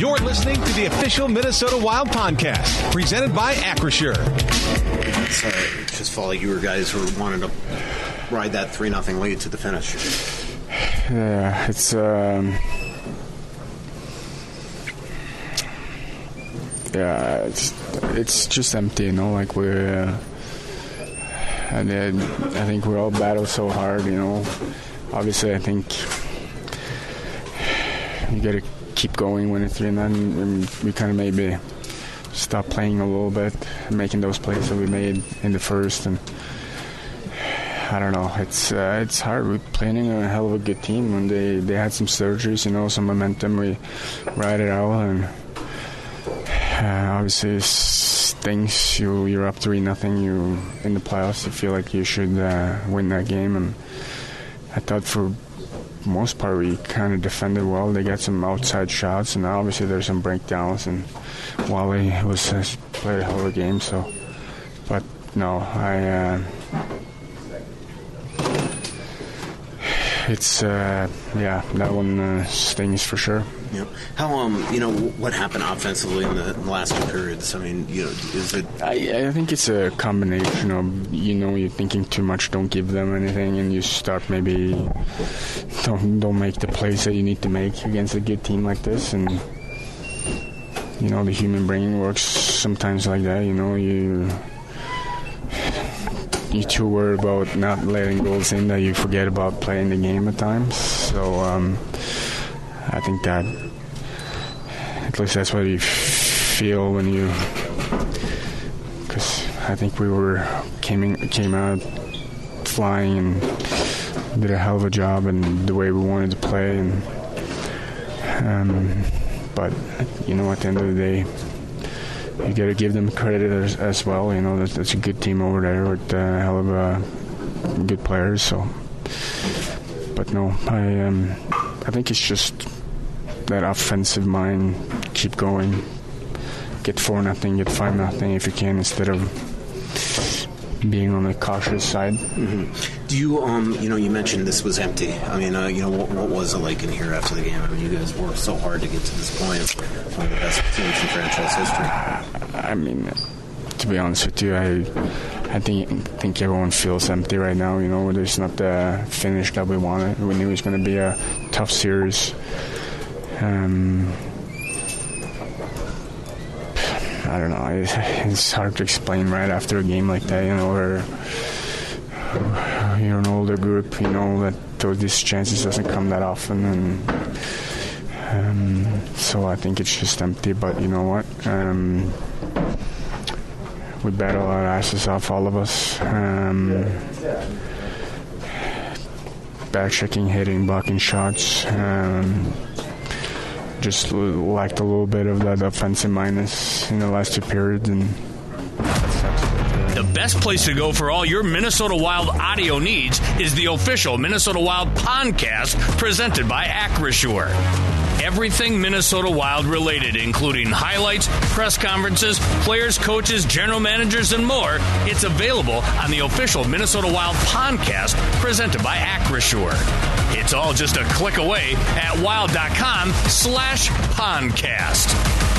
You're listening to the official Minnesota Wild podcast, presented by Acrisure. It just felt like you guys were wanting to ride that 3-0 lead to the finish. Yeah, it's just empty, you know. Like and then I think we all battled so hard, you know. Obviously, I think you got to keep going when it's 3-0, and we kind of maybe stop playing a little bit, making those plays that we made in the first, and I don't know. It's hard. We're playing a hell of a good team. When they had some surgeries, you know, some momentum, we ride it out, and obviously it stinks. You're up 3-0. You in the playoffs. You feel like you should win that game, and I thought for most part we kind of defended well. They got some outside shots, and obviously there's some breakdowns, and Wally played a hell of a game. So, but no, it's that one stings for sure. Yeah. How what happened offensively in the last two periods? I mean, is it? I think it's a combination of you're thinking too much, don't give them anything, and you start maybe don't make the plays that you need to make against a good team like this, and the human brain works sometimes like that. You're too worried about not letting goals in that you forget about playing the game at times. So I think that at least that's what you feel when because I think we came out flying and did a hell of a job and the way we wanted to play, and but at the end of the day, you got to give them credit as well. That's a good team over there with a hell of good players. So, but no, I think it's just that offensive mind. Keep going, get 4-0, get 5-0 if you can, instead of being on the cautious side. Mm-hmm. Do you, you mentioned this was empty. I mean, what was it like in here after the game? I mean, you guys worked so hard to get to this point. One of the best teams in franchise history. I mean, to be honest with you, I think everyone feels empty right now. It's not the finish that we wanted. We knew it was going to be a tough series. I don't know. It's hard to explain right after a game like that, where you're an older group, that these chances doesn't come that often, and so I think it's just empty. But you know what? We battle our asses off, all of us. Back checking, hitting, blocking shots. Just lacked a little bit of that offensive minus in the last two periods, and the best place to go for all your Minnesota Wild audio needs is the official Minnesota Wild podcast presented by Acrisure. Everything Minnesota Wild related, including highlights, press conferences, players, coaches, general managers, and more. It's available on the official Minnesota Wild podcast presented by Acrisure. It's all just a click away at wild.com/podcast.